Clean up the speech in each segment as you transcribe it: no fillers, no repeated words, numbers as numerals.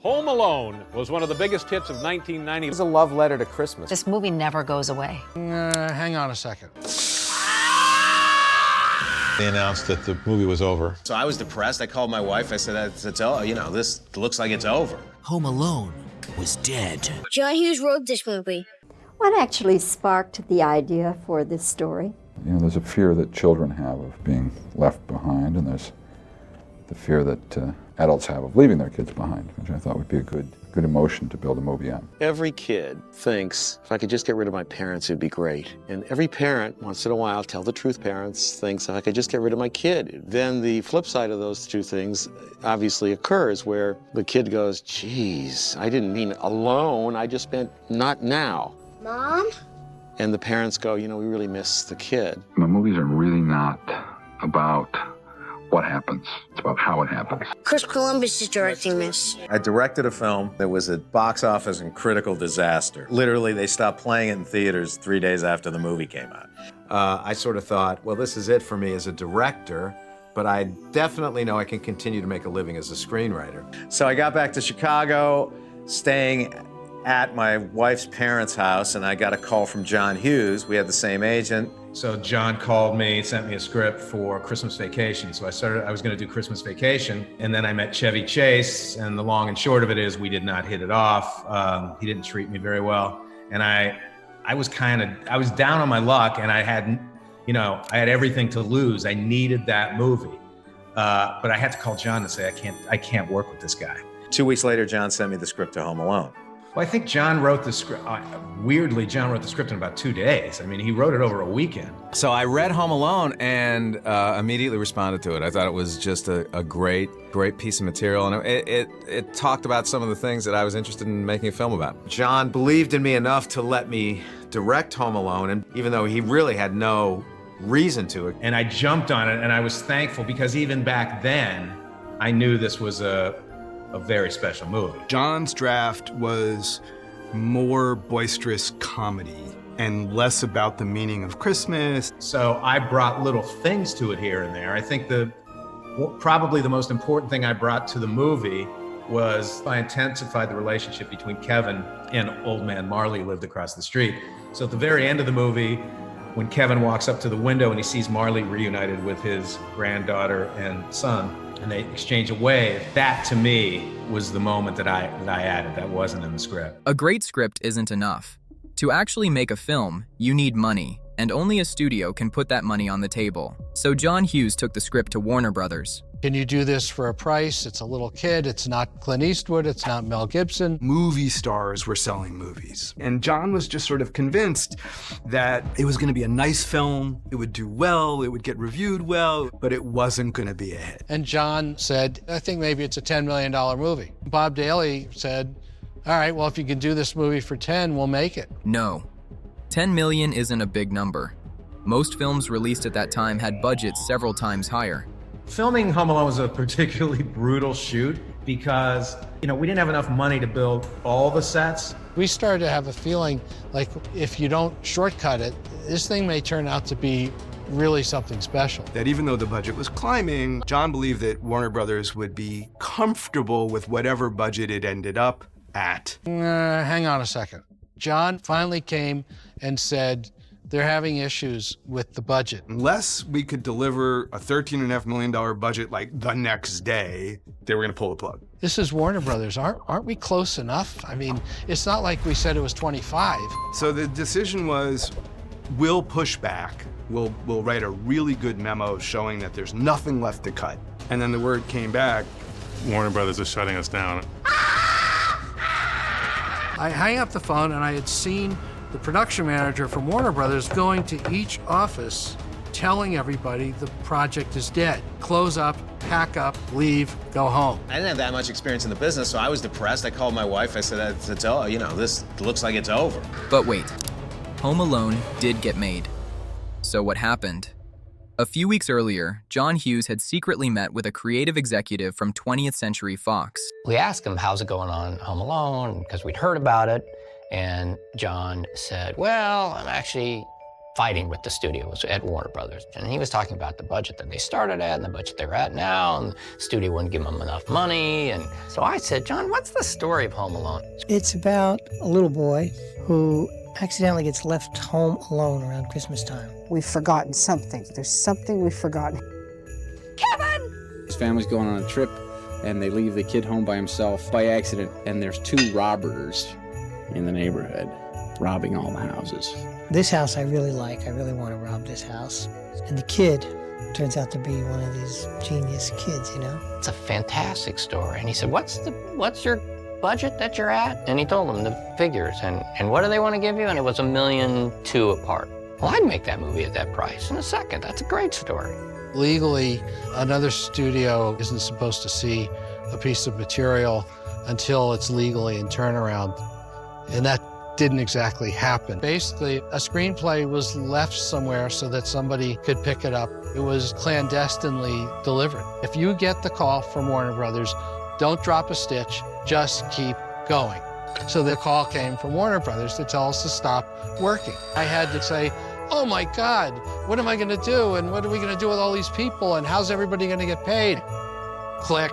Home Alone was one of the biggest hits of 1990. It's a love letter to Christmas. This movie never goes away. Hang on a second. They announced that the movie was over. So I was depressed. I called my wife. I said, this looks like it's over. Home Alone was dead. John Hughes wrote this movie. What actually sparked the idea for this story? You know, there's a fear that children have of being left behind, and there's the fear that adults have of leaving their kids behind, which I thought would be a good emotion to build a movie on. Every kid thinks, if I could just get rid of my parents, it'd be great. And every parent, once in a while, tell the truth parents, thinks, if I could just get rid of my kid. Then the flip side of those two things obviously occurs, where the kid goes, geez, I didn't mean alone, I just meant not now. Mom? And the parents go, we really miss the kid. My movies are really not about what happens. It's about how it happens. Chris Columbus is directing this. I directed a film that was a box office and critical disaster. Literally, they stopped playing it in theaters 3 days after the movie came out. I sort of thought, well, this is it for me as a director, but I definitely know I can continue to make a living as a screenwriter. So I got back to Chicago, staying at my wife's parents' house, and I got a call from John Hughes. We had the same agent. So John called me, sent me a script for Christmas Vacation. So I was going to do Christmas Vacation, and then I met Chevy Chase, and the long and short of it is we did not hit it off. He didn't treat me very well, and I was down on my luck, and I had everything to lose. I needed that movie, but I had to call John to say I can't work with this guy. 2 weeks later, John sent me the script to Home Alone. Well, I think John wrote the script. Weirdly, John wrote the script in about 2 days. I mean, he wrote it over a weekend. So I read Home Alone and immediately responded to it. I thought it was just a great piece of material, and it talked about some of the things that I was interested in making a film about. John believed in me enough to let me direct Home Alone, and even though he really had no reason to it. And I jumped on it, and I was thankful because even back then, I knew this was a very special movie. John's draft was more boisterous comedy and less about the meaning of Christmas. So I brought little things to it here and there. I think probably the most important thing I brought to the movie was I intensified the relationship between Kevin and old man Marley who lived across the street. So at the very end of the movie, when Kevin walks up to the window and he sees Marley reunited with his granddaughter and son, and they exchange a wave, that to me was the moment that I added. That wasn't in the script. A great script isn't enough. To actually make a film, you need money, and only a studio can put that money on the table. So John Hughes took the script to Warner Brothers. Can you do this for a price? It's a little kid. It's not Clint Eastwood. It's not Mel Gibson. Movie stars were selling movies. And John was just sort of convinced that it was going to be a nice film, it would do well, it would get reviewed well, but it wasn't going to be a hit. And John said, I think maybe it's a $10 million movie. Bob Daly said, all right, well, if you can do this movie for 10, we'll make it. No, 10 million isn't a big number. Most films released at that time had budgets several times higher. Filming Home Alone was a particularly brutal shoot because, we didn't have enough money to build all the sets. We started to have a feeling like if you don't shortcut it, this thing may turn out to be really something special. That even though the budget was climbing, John believed that Warner Brothers would be comfortable with whatever budget it ended up at. Hang on a second. John finally came and said, they're having issues with the budget. Unless we could deliver a $13.5 million budget like the next day, they were gonna pull the plug. This is Warner Brothers. Aren't we close enough? I mean, it's not like we said it was 25. So the decision was, we'll push back. We'll write a really good memo showing that there's nothing left to cut. And then the word came back, Warner Brothers is shutting us down. I hang up the phone and I had seen the production manager from Warner Brothers going to each office telling everybody the project is dead. Close up, pack up, leave, go home. I didn't have that much experience in the business, so I was depressed. I called my wife. I said, this looks like it's over. But wait, Home Alone did get made. So what happened? A few weeks earlier, John Hughes had secretly met with a creative executive from 20th Century Fox. We asked him, how's it going on Home Alone? Because we'd heard about it. And John said, well, I'm actually fighting with the studios at Warner Brothers. And he was talking about the budget that they started at and the budget they're at now, and the studio wouldn't give them enough money. And so I said, John, what's the story of Home Alone? It's about a little boy who accidentally gets left home alone around Christmas time. We've forgotten something. There's something we've forgotten. Kevin! His family's going on a trip, and they leave the kid home by himself by accident, and there's 2 robbers in the neighborhood robbing all the houses. This house I really like. I really want to rob this house. And the kid turns out to be one of these genius kids, you know? It's a fantastic story. And he said, what's your budget that you're at? And he told them the figures. And what do they want to give you? And it was $1.2 million apart. Well, I'd make that movie at that price in a second. That's a great story. Legally, another studio isn't supposed to see a piece of material until it's legally in turnaround. And that didn't exactly happen. Basically, a screenplay was left somewhere so that somebody could pick it up. It was clandestinely delivered. If you get the call from Warner Brothers, don't drop a stitch, just keep going. So the call came from Warner Brothers to tell us to stop working. I had to say, oh my God, what am I gonna do? And what are we gonna do with all these people? And how's everybody gonna get paid? Click,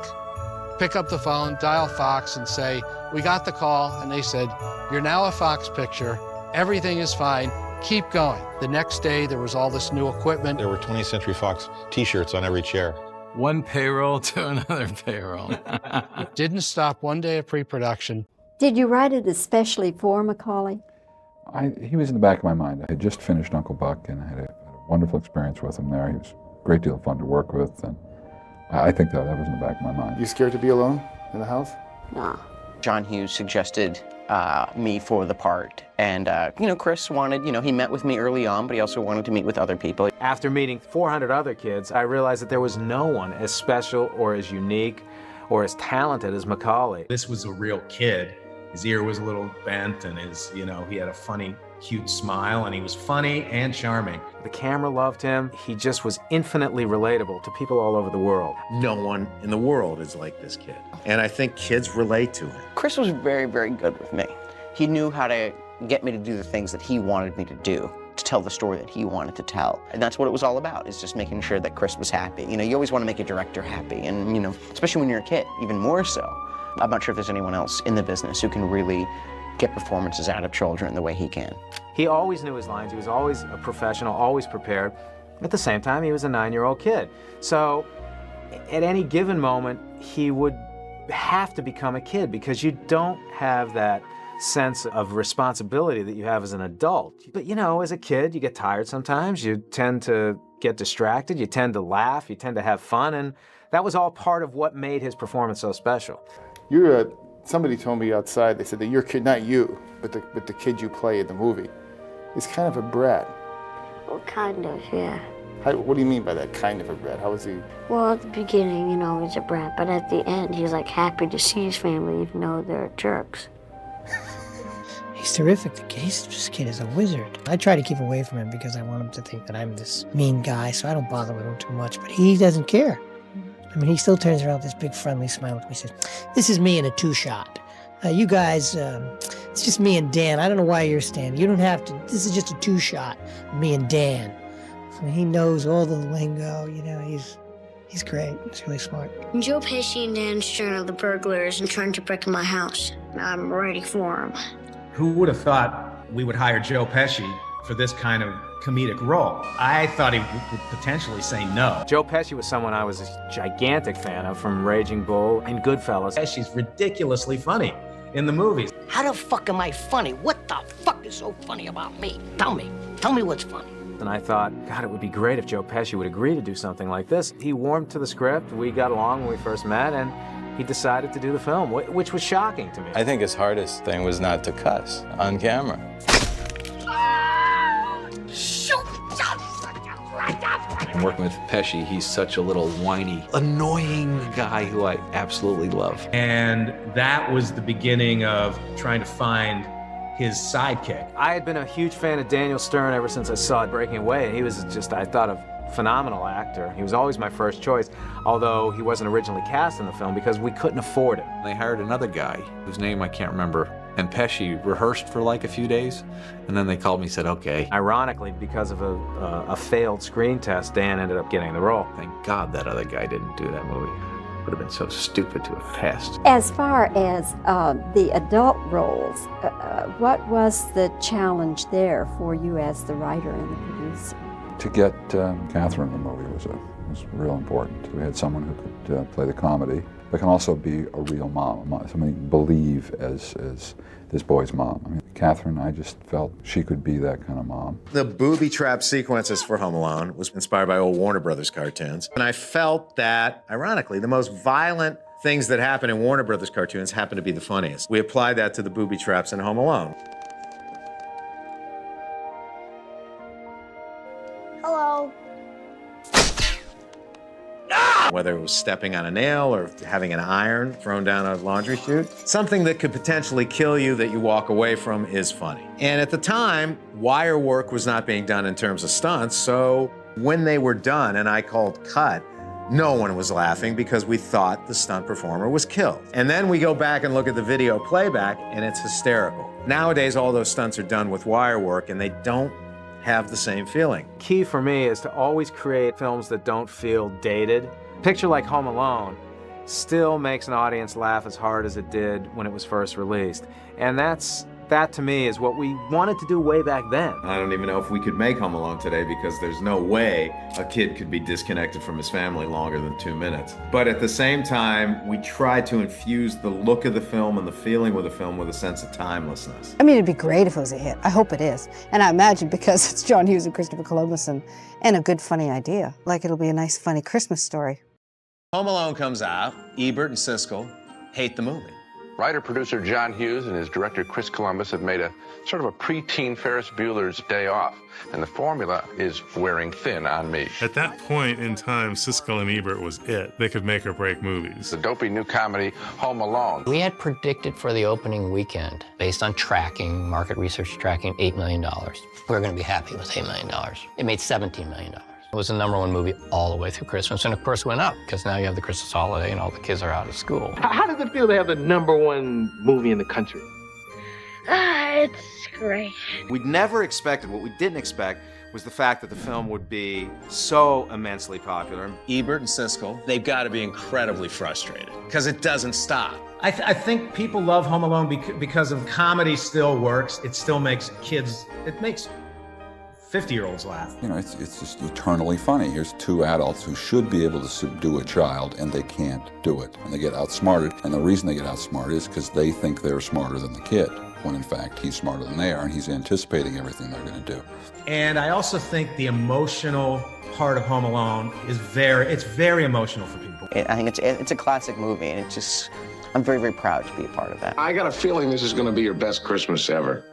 pick up the phone, dial Fox and say, we got the call. And they said, you're now a Fox picture. Everything is fine. Keep going. The next day, there was all this new equipment. There were 20th Century Fox t-shirts on every chair. One payroll to another payroll. Didn't stop one day of pre-production. Did you write it especially for Macaulay? He was in the back of my mind. I had just finished Uncle Buck, and I had a wonderful experience with him there. He was a great deal of fun to work with, and I think that was in the back of my mind. You scared to be alone in the house? No. John Hughes suggested me for the part. And, Chris wanted, he met with me early on, but he also wanted to meet with other people. After meeting 400 other kids, I realized that there was no one as special or as unique or as talented as Macaulay. This was a real kid. His ear was a little bent, and he had a funny, cute smile, and he was funny and charming. The camera loved him. He just was infinitely relatable to people all over the world. No one in the world is like this kid. And I think kids relate to him. Chris was very, very good with me. He knew how to get me to do the things that he wanted me to do, to tell the story that he wanted to tell. And that's what it was all about, is just making sure that Chris was happy. You always want to make a director happy, and, especially when you're a kid, even more so. I'm not sure if there's anyone else in the business who can really get performances out of children the way he can. He always knew his lines. He was always a professional, always prepared. At the same time, he was a 9-year-old kid. So at any given moment, he would have to become a kid, because you don't have that sense of responsibility that you have as an adult. But as a kid, you get tired sometimes. You tend to get distracted. You tend to laugh. You tend to have fun. And that was all part of what made his performance so special. Somebody told me outside, they said that your kid, not you, but the kid you play in the movie, is kind of a brat. Well, kind of, yeah. What do you mean by that, kind of a brat? How was he? Well, at the beginning, he's a brat, but at the end, he's happy to see his family, even though they're jerks. He's terrific. This kid is a wizard. I try to keep away from him because I want him to think that I'm this mean guy, so I don't bother with him too much, but he doesn't care. He still turns around with this big friendly smile with me and says, this is me in a 2-shot. You guys, it's just me and Dan. I don't know why you're standing. You don't have to. This is just a 2-shot, me and Dan. So he knows all the lingo, he's great. He's really smart. Joe Pesci and Dan Stern are the burglars and trying to break my house. I'm ready for them. Who would have thought we would hire Joe Pesci for this kind of comedic role? I thought he would potentially say no. Joe Pesci was someone I was a gigantic fan of from Raging Bull and Goodfellas. Pesci's ridiculously funny in the movies. How the fuck am I funny? What the fuck is so funny about me? Tell me what's funny. And I thought, God, it would be great if Joe Pesci would agree to do something like this. He warmed to the script. We got along when we first met, and he decided to do the film, which was shocking to me. I think his hardest thing was not to cuss on camera. And working with Pesci, he's such a little whiny, annoying guy who I absolutely love. And that was the beginning of trying to find his sidekick. I had been a huge fan of Daniel Stern ever since I saw Breaking Away. He was just, I thought, a phenomenal actor. He was always my first choice, although he wasn't originally cast in the film because we couldn't afford him. They hired another guy whose name I can't remember And Pesci rehearsed for like a few days, and then they called me and said, okay. Ironically, because of a failed screen test, Dan ended up getting the role. Thank God that other guy didn't do that movie. Would have been so stupid to have passed. As far as the adult roles, what was the challenge there for you as the writer and the producer? To get Catherine in the movie was real important. We had someone who could play the comedy, but can also be a real mom, somebody you believe as this boy's mom. I mean, Catherine, I just felt she could be that kind of mom. The booby trap sequences for Home Alone was inspired by old Warner Brothers cartoons. And I felt that, ironically, the most violent things that happen in Warner Brothers cartoons happen to be the funniest. We applied that to the booby traps in Home Alone. Hello. Whether it was stepping on a nail or having an iron thrown down a laundry chute, something that could potentially kill you that you walk away from is funny. And at the time, wire work was not being done in terms of stunts, so when they were done and I called cut, no one was laughing because we thought the stunt performer was killed. And then we go back and look at the video playback and it's hysterical. Nowadays, all those stunts are done with wire work and they don't have the same feeling. Key for me is to always create films that don't feel dated. Picture like Home Alone still makes an audience laugh as hard as it did when it was first released. And that to me is what we wanted to do way back then. I don't even know if we could make Home Alone today because there's no way a kid could be disconnected from his family longer than 2 minutes. But at the same time, we tried to infuse the look of the film and the feeling of the film with a sense of timelessness. I mean, it'd be great if it was a hit. I hope it is. And I imagine because it's John Hughes and Christopher Columbus and a good, funny idea. Like it'll be a nice, funny Christmas story. Home Alone comes out. Ebert and Siskel hate the movie. Writer-producer John Hughes and his director Chris Columbus have made a sort of a preteen Ferris Bueller's Day Off, and the formula is wearing thin on me. At that point in time, Siskel and Ebert was it. They could make or break movies. The dopey new comedy, Home Alone. We had predicted for the opening weekend, based on tracking, market research tracking, $8 million. We were going to be happy with $8 million. It made $17 million. It was the #1 movie all the way through Christmas, and of course went up, because now you have the Christmas holiday and all the kids are out of school. How does it feel to have the #1 movie in the country? It's great. We never expected, what we didn't expect, was the fact that the film would be so immensely popular. Ebert and Siskel, they've got to be incredibly frustrated, because it doesn't stop. I think people love Home Alone because of comedy still works. It still makes kids, it makes 50-year-olds laugh. You know, it's just eternally funny. Here's two adults who should be able to subdue a child, and they can't do it. And they get outsmarted, and the reason they get outsmarted is because they think they're smarter than the kid, when in fact he's smarter than they are, and he's anticipating everything they're going to do. And I also think the emotional part of Home Alone is very emotional for people. I think it's a classic movie, and I'm very, very proud to be a part of that. I got a feeling this is going to be your best Christmas ever.